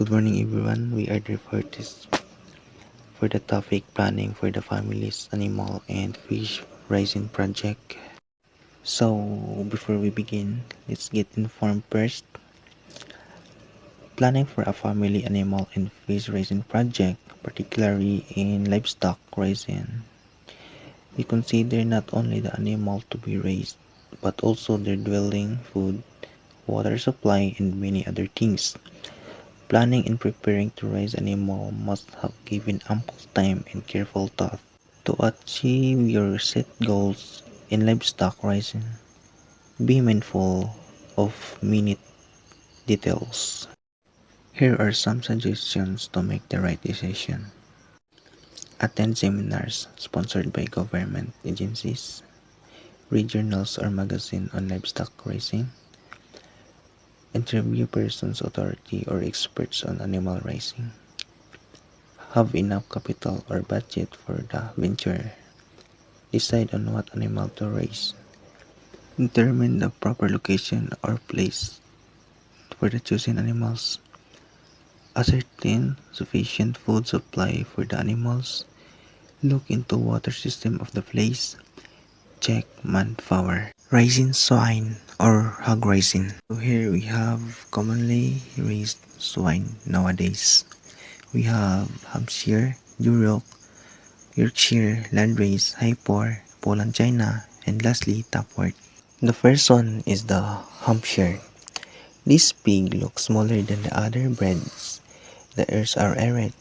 Good morning, everyone. We are here for the topic planning for the family's animal and fish raising project. So, before we begin, let's get informed first. Planning for a family animal and fish raising project, particularly in livestock raising, we consider not only the animal to be raised, but also their dwelling, food, water supply, and many other things. Planning and preparing to raise animal must have given ample time and careful thought to achieve your set goals in livestock raising. Be mindful of minute details. Here are some suggestions to make the right decision. Attend seminars sponsored by government agencies. Read journals or magazines on livestock raising. Interview persons authority or experts on animal raising. Have enough capital or budget for the venture. Decide on what animal to raise. Determine the proper location or place for the chosen animals. Ascertain sufficient food supply for the animals. Look into water system of the place. Check manpower. Raising swine or hog raising. So here we have commonly raised swine nowadays. We have Hampshire, Duroc, Yorkshire, Landrace, Hyper, Poland China, and lastly Tapworth. The first one is the Hampshire. This pig looks smaller than the other breeds. The ears are erect.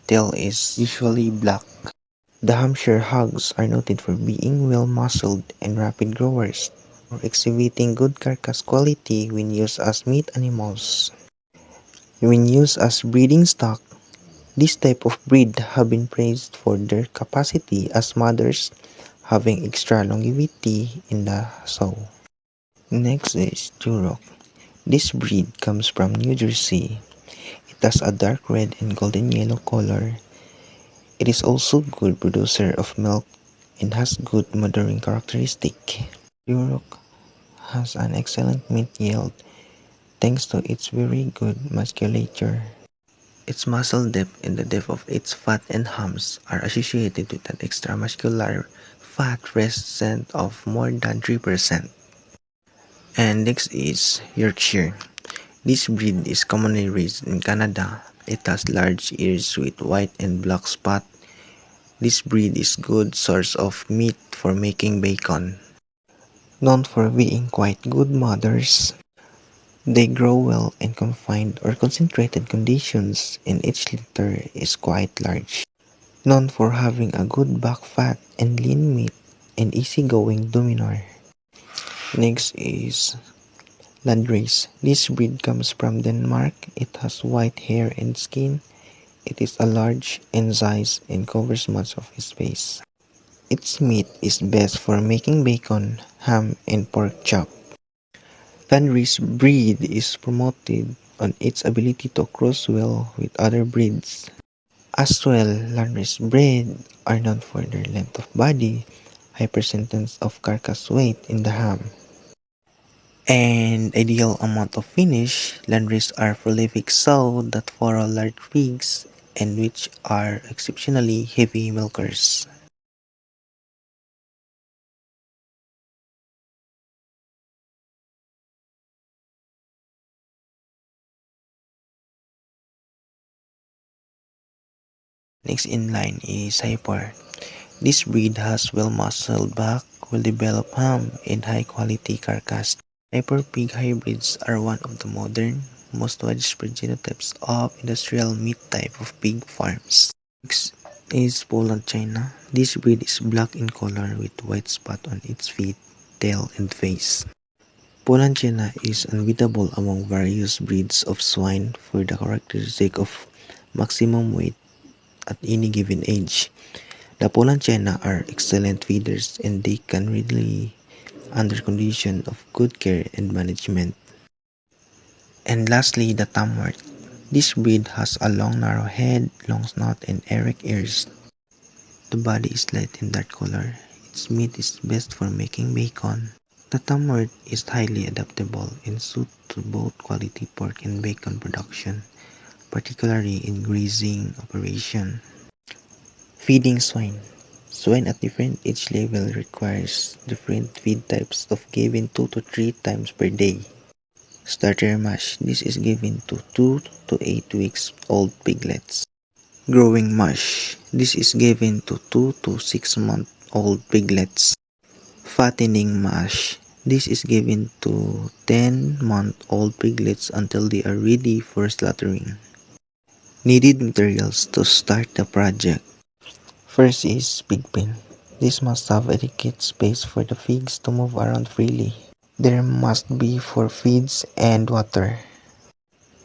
Tail is usually black. The Hampshire hogs are noted for being well-muscled and rapid growers, or exhibiting good carcass quality when used as meat animals. When used as breeding stock, this type of breed have been praised for their capacity as mothers, having extra longevity in the sow. Next is Duroc. This breed comes from New Jersey. It has a dark red and golden yellow color. It is also good producer of milk and has good mothering characteristic. Duroc has an excellent meat yield thanks to its very good musculature. Its muscle depth and the depth of its fat and hams are associated with an extramuscular fat percent of more than 3%. And next is Yorkshire. This breed is commonly raised in Canada. It has large ears with white and black spot. This breed is good source of meat for making bacon. Known for being quite good mothers, they grow well in confined or concentrated conditions and each litter is quite large. Known for having a good back fat and lean meat and easygoing dominor. Next is Landrace. This breed comes from Denmark. It has white hair and skin. It is a large in size and covers much of its face. Its meat is best for making bacon, ham, and pork chop. Landrace breed is promoted on its ability to cross well with other breeds. As well, Landrace breed are known for their length of body, high percentage of carcass weight in the ham, and ideal amount of finish. Landrace are prolific sow that follow large pigs and which are exceptionally heavy milkers. Next in line is Hyper. This breed has well-muscled back, well-developed ham, and high-quality carcass. Hyper pig hybrids are one of the modern, most widespread genotypes of industrial meat type of pig farms. Next is Poland China. This breed is black in color with white spot on its feet, tail, and face. Poland China is unbeatable among various breeds of swine for the characteristic of maximum weight at any given age. The Poland China are excellent feeders and they can readily under condition of good care and management. And lastly, the Tamworth. This breed has a long narrow head, long snout, and erect ears. The body is light and dark color. Its meat is best for making bacon. The Tamworth is highly adaptable and suit to both quality pork and bacon production. particularly in grazing operation. Feeding swine. Swine at different age level requires different feed types of given 2 to 3 times per day. Starter mash. This is given to 2 to 8 weeks old piglets. Growing mash. This is given to 2 to 6-month old piglets. Fattening mash. This is given to 10-month-old piglets until they are ready for slaughtering. Needed materials to start the project. First is pig pen. This must have adequate space for the pigs to move around freely. There must be 4 feeds and water.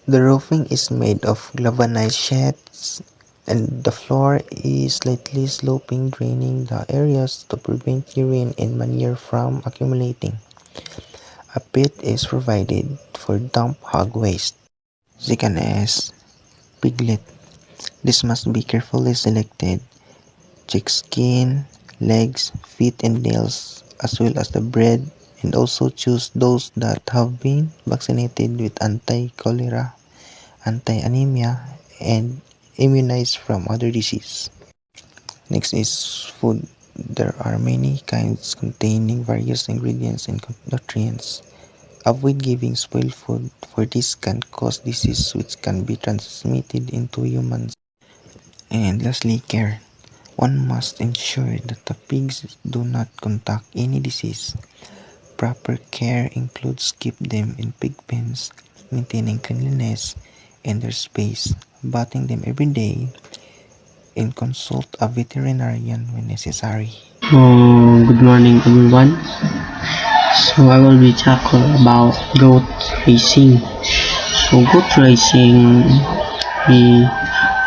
The roofing is made of galvanized sheds and the floor is slightly sloping, draining the areas to prevent urine and manure from accumulating. A pit is provided for dump hog waste. Second is piglet. This must be carefully selected. Check skin, legs, feet and nails as well as the bread, and also choose those that have been vaccinated with anti-cholera, anti-anemia, and immunized from other diseases. Next is food. There are many kinds containing various ingredients and nutrients. Avoid giving spoiled food, for this can cause disease which can be transmitted into humans. And lastly, care. One must ensure that the pigs do not contact any disease. Proper care includes keep them in pig pens, maintaining cleanliness and their space, bathing them every day, and consult a veterinarian when necessary. Good morning everyone. So I will be talking about goat racing. So goat racing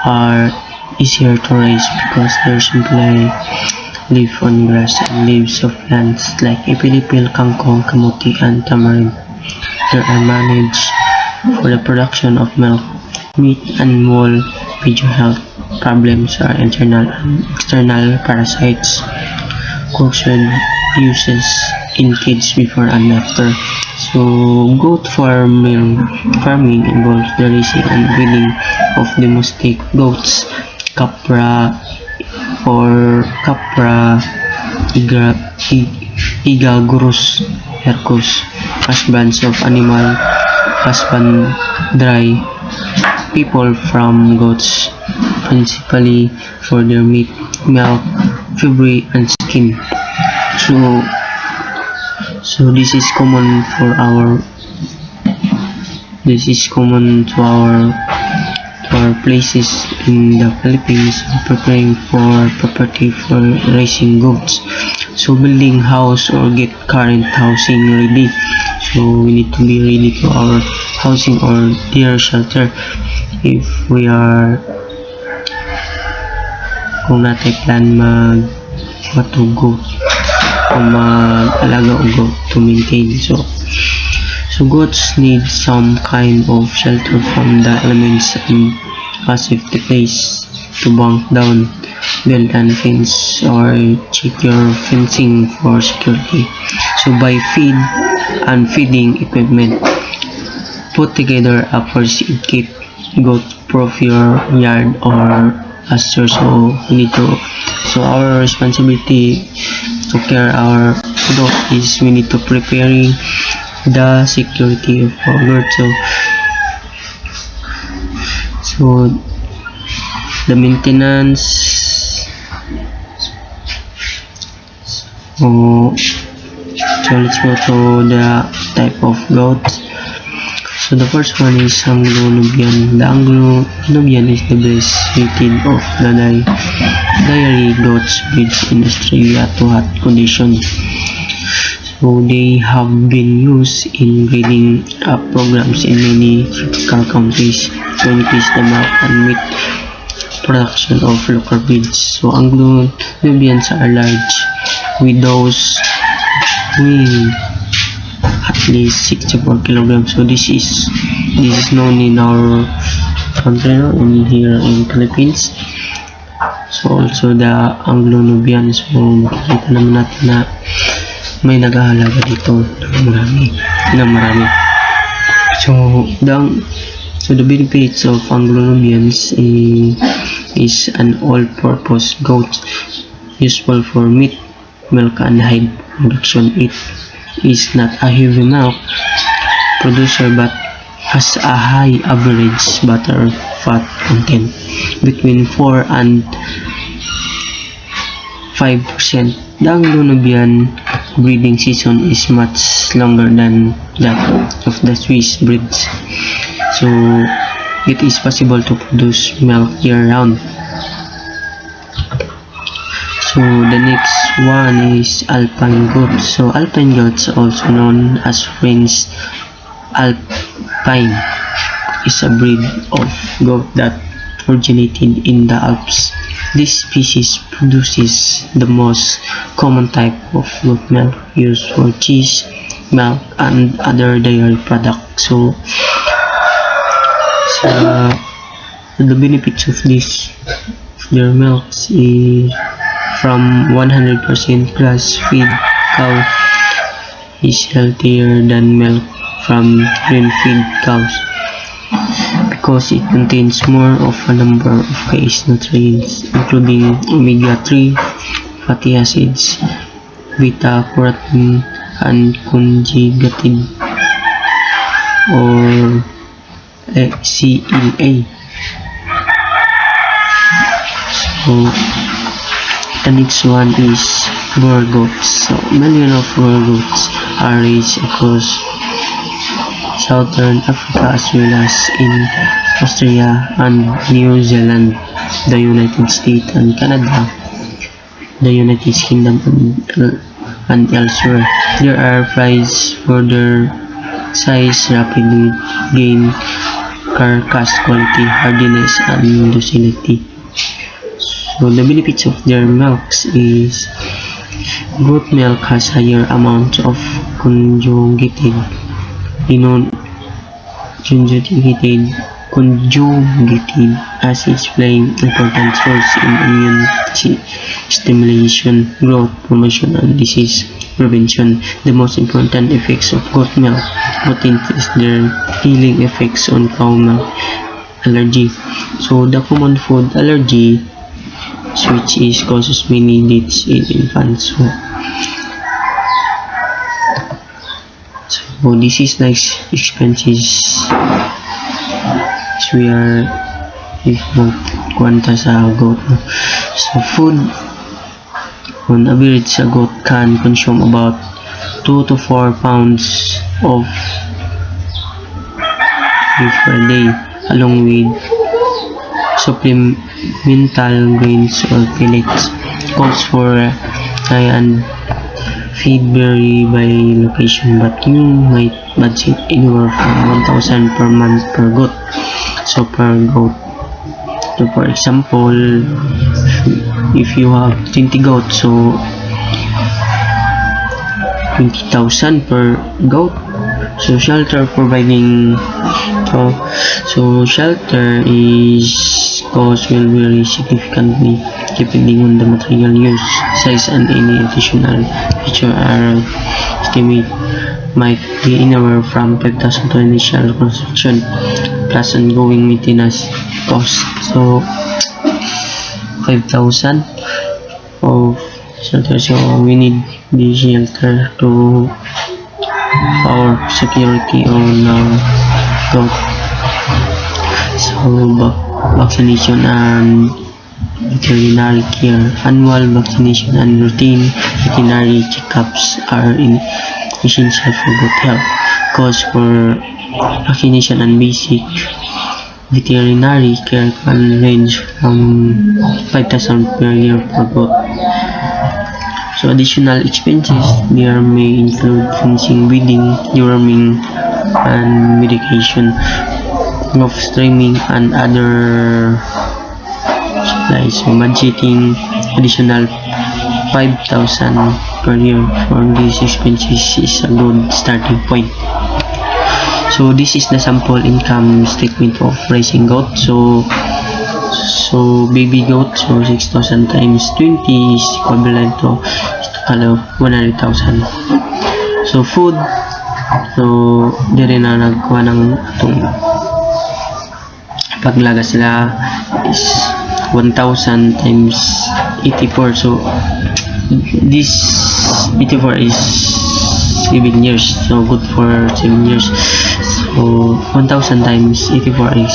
are easier to race because they simply live on grass and leaves of plants like epilipil, kangkong, kamuti, and tamarind. They are managed for the production of milk, meat, and wool. Major health problems are internal and external parasites, caused uses in kids before and after. So goat farming involves the raising and breeding of domestic goats, capra Igagurus hercus, husbands of animal husbandry. People farm goats principally for their meat, milk, fibri, and skin. So this is common to our places in the Philippines, preparing for property for raising goats. So building house or get current housing ready. So we need to be ready to our housing or deer shelter if we are kung natin plan matugo o mag-alaga o goat to maintain. So goats need some kind of shelter from the elements and a safety place to bunk down, build and fence or check your fencing for security. So buy feed and feeding equipment. Put together a first aid kit. Goat proof your yard or pasture. So our responsibility to care our goat is we need to preparing the security of our goat. So the maintenance. So let's go to the type of goats. So the first one is Anglo-Nubian. The Anglo-Nubian is the best rated of the dairy goats breeds in Australia to hot conditions. So they have been used in breeding programs in many tropical countries to increase the milk and meat production of local breeds. So Anglo-Nubians are large, with those weighing at least 64 kilograms. So this is known in our country, in here in Philippines. So also the Anglo-Nubian. So makikita naman natin na may naghahalaga dito ng marami. So So the benefits of Anglo-Nubians is an all-purpose goat useful for meat, milk, and hide production. It is not a heavy milk producer but has a high average butter fat content between 4 and 5%. The Anglo-Nubian breeding season is much longer than that of the Swiss breeds, so it is possible to produce milk year-round. So the next one is Alpine goats. So Alpine goats, also known as French Alpine, is a breed of goat that originated in the Alps. This species produces the most common type of goat milk used for cheese, milk, and other dairy products. So the benefits of their milks is from 100% grass-fed cow is healthier than milk from grain-fed cows because it contains more of a number of key nutrients, including omega-3 fatty acids, beta-carotene, and conjugated or CEA. So the next one is Boer goats. So millions of Boer goats are raised across southern Africa as well as in Australia and New Zealand, the United States and Canada, the United Kingdom, and elsewhere. There are prizes for their size, rapidly gain, carcass quality, hardiness, and docility. So the benefits of their milks is goat milk has higher amounts of conjugated acids playing important roles in immune stimulation, growth, promotion, and disease prevention. The most important effects of goat milk potent is their healing effects on cow milk allergy. So the common food allergy, which is causes many deaths in infants. So this is nice expenses. So we are if kwanta sa goat. So food, on average a goat can consume about 2 to 4 pounds of beef per day, along with supplemental grains or pellets. Costs for high and feed vary by location, but you might budget anywhere from 1,000 per month per goat. So per goat. So for example, if you have 20 goats, so 20,000 per goat. So shelter providing, so shelter is cost will vary significantly depending on the material used, size, and any additional feature are estimate might be anywhere from 5,000 to initial construction plus ongoing maintenance cost. So 5,000 of shelter, so we need the shelter to our security on our goat. So vaccination and veterinary care. Annual vaccination and routine veterinary checkups are essential for goat health. Costs for vaccination and basic veterinary care can range from 5,000 per year per goat. So additional expenses there may include fencing, breeding, deworming, and medication, of streaming, and other supplies. So budgeting additional 5,000 per year for these expenses is a good starting point. So this is the sample income statement of raising goat. So baby goat, so 6,000 times 20 is equivalent to 100,000. So food, so dire na nagkuha ng atong paglagas nila is 1,000 times 84. So this 84 is 7 years, so good for 7 years. So 1,000 times 84 is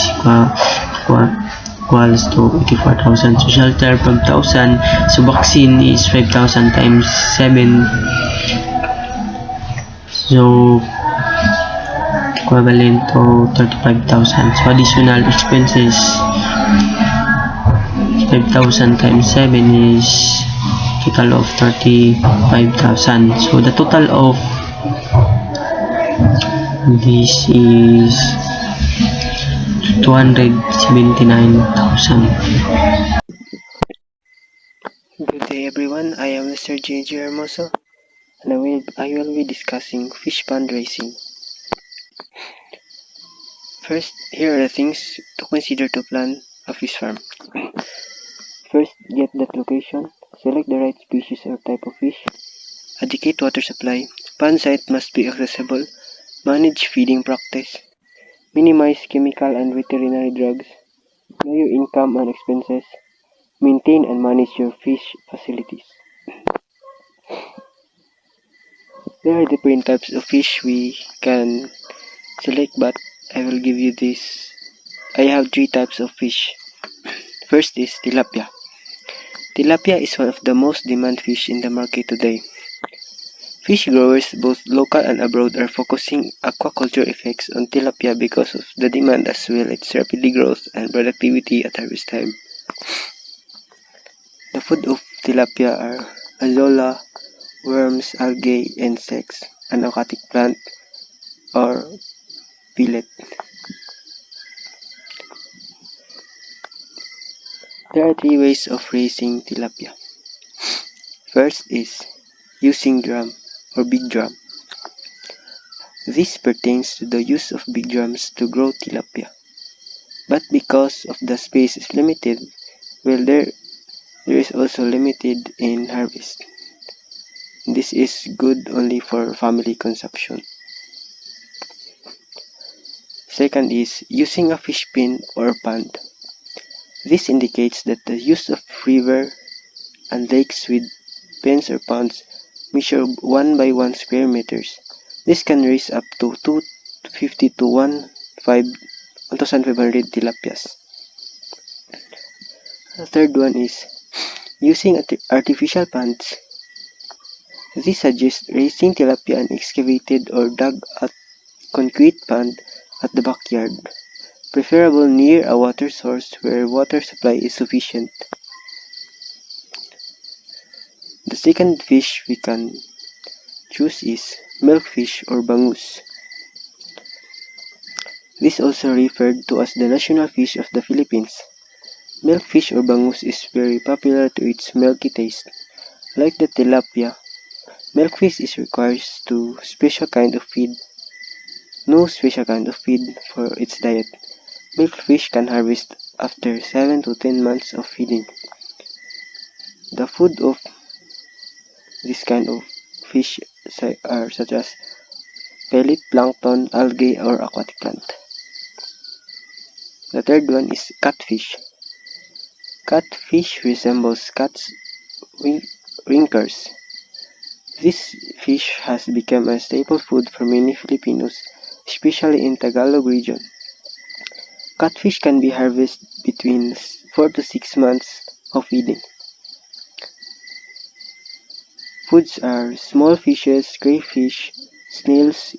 equals to 84,000. So shelter 5,000. So vaccine is 5,000 times 7. So equivalent to 35,000. So additional expenses 5,000 times 7 is total of 35,000. So the total of this is 279,000. Good day everyone, I am Mr. J.J. Hermoso and I will be discussing fish pond raising. First, here are the things to consider to plan a fish farm. First, get that location, select the right species or type of fish, adequate water supply, pond site must be accessible, manage feeding practice, minimize chemical and veterinary drugs, know your income and expenses, maintain and manage your fish facilities. There are different types of fish we can select, but I will give you this. I have 3 types of fish. First is tilapia. Tilapia is one of the most demanded fish in the market today. Fish growers both local and abroad are focusing aquaculture effects on tilapia because of the demand as well as its rapid growth and productivity at harvest time. The food of tilapia are azolla, worms, algae, insects, an aquatic plant, or pellet. There are 3 ways of raising tilapia. First is using drum or big drum. This pertains to the use of big drums to grow tilapia. But because of the space is limited, well there is also limited in harvest. This is good only for family consumption. Second is using a fish pen or pond. This indicates that the use of river and lakes with pens or ponds measure 1 by 1 square meters. This can raise up to 250 to 1,500 tilapias. The third one is using artificial ponds. This suggests raising tilapia in excavated or dug out concrete pond at the backyard, preferable near a water source where water supply is sufficient. The second fish we can choose is milkfish or bangus. This is also referred to as the national fish of the Philippines. Milkfish or bangus is very popular to its milky taste. Like the tilapia, milkfish requires no special kind of feed for its diet. Milkfish can harvest after 7 to 10 months of feeding. The food of this kind of fish are such as pellet, plankton, algae, or aquatic plant. The third one is catfish. Catfish resembles cat's winkers. This fish has become a staple food for many Filipinos, especially in Tagalog region. Catfish can be harvested between 4 to 6 months of feeding. Foods are small fishes, crayfish, snails,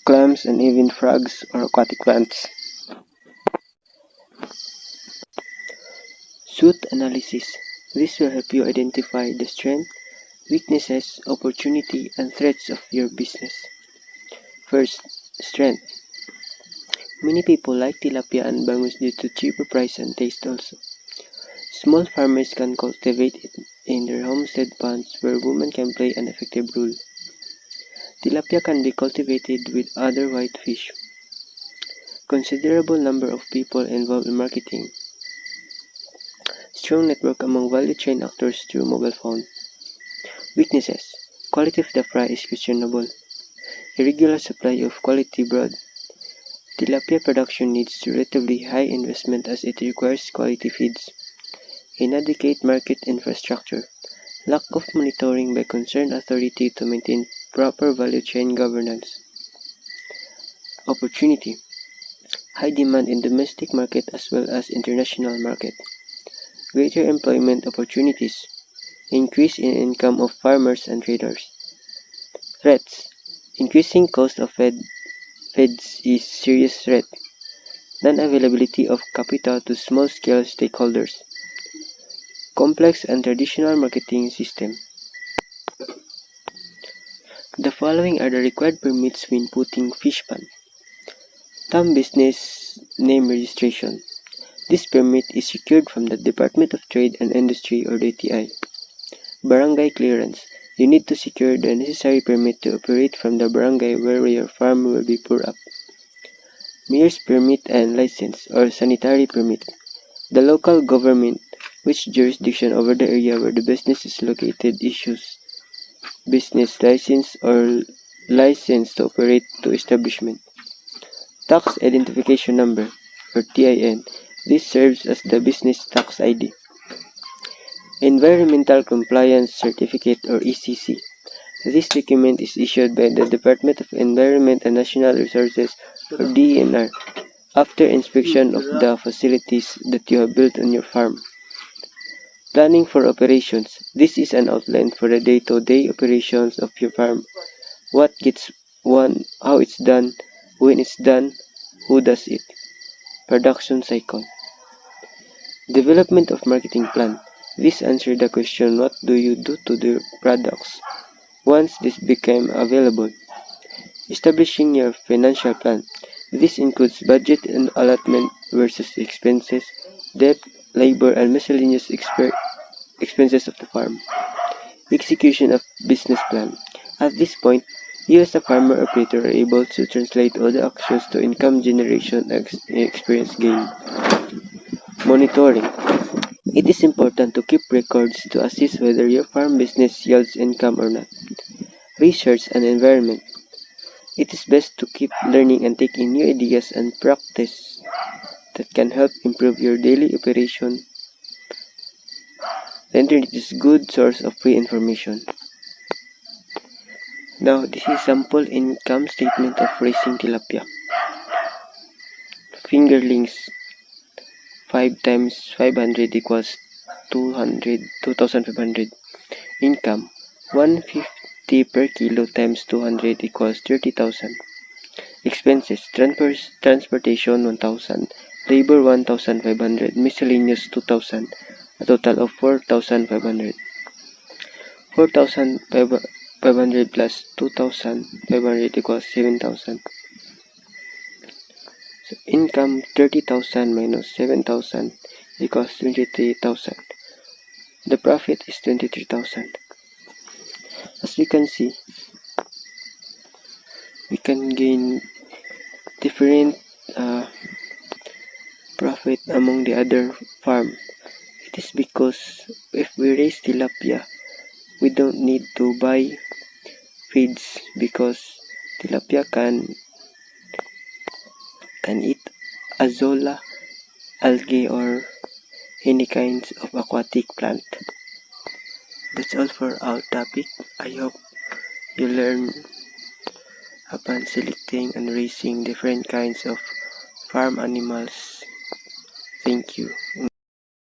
clams, and even frogs or aquatic plants. SWOT analysis. This will help you identify the strengths, weaknesses, opportunity, and threats of your business. First, strength. Many people like tilapia and bangus due to cheaper price and taste also. Small farmers can cultivate it in their homestead ponds where women can play an effective role. Tilapia can be cultivated with other white fish. Considerable number of people involved in marketing. Strong network among value chain actors through mobile phone. Weaknesses. Quality of the fry is questionable. Irregular supply of quality brood. Tilapia production needs relatively high investment as it requires quality feeds, inadequate market infrastructure, lack of monitoring by concerned authority to maintain proper value chain governance. Opportunity: high demand in domestic market as well as international market. Greater employment opportunities. Increase in income of farmers and traders. Threats: increasing cost of feeds is serious threat. Non-availability of capital to small-scale stakeholders. Complex and traditional marketing system. The following are the required permits when putting fish pond. TAM business name registration. This permit is secured from the Department of Trade and Industry or DTI. Barangay clearance. You need to secure the necessary permit to operate from the barangay where your farm will be put up. Mayor's permit and license or sanitary permit. The local government, which jurisdiction over the area where the business is located, issues business license or license to operate to establishment. Tax Identification Number or TIN. This serves as the business tax ID. Environmental Compliance Certificate or ECC. This document is issued by the Department of Environment and Natural Resources or DENR after inspection of the facilities that you have built on your farm. Planning for operations. This is an outline for the day-to-day operations of your farm. What gets done, how it's done, when it's done, who does it. Production cycle. Development of marketing plan. This answers the question, what do you do to the products once this became available? Establishing your financial plan. This includes budget and allotment versus expenses, debt, labor, and miscellaneous expenses of the farm. Execution of business plan. At this point, you as a farmer operator are able to translate all the actions to income generation and experience gain. Monitoring. It is important to keep records to assess whether your farm business yields income or not. Research and environment. It is best to keep learning and take in new ideas and practice that can help improve your daily operation. The internet is a good source of free information. Now, this is sample income statement of raising tilapia. Fingerlings 5 times 500 equals 2,500. Income 150 per kilo times 200 equals 30,000. Expenses transportation 1,000, labor 1,500, miscellaneous 2,000, a total of 4,500. 4,500 plus 2,500 equals 7,000. So income 30,000 minus 7,000 equals 23,000. The profit is 23,000. As we can see, we can gain different profit among the other farm. It is because if we raise tilapia, we don't need to buy feeds because tilapia can eat azolla, algae, or any kinds of aquatic plant. That's all for our topic. I hope you learn upon selecting and raising different kinds of farm animals. Thank you.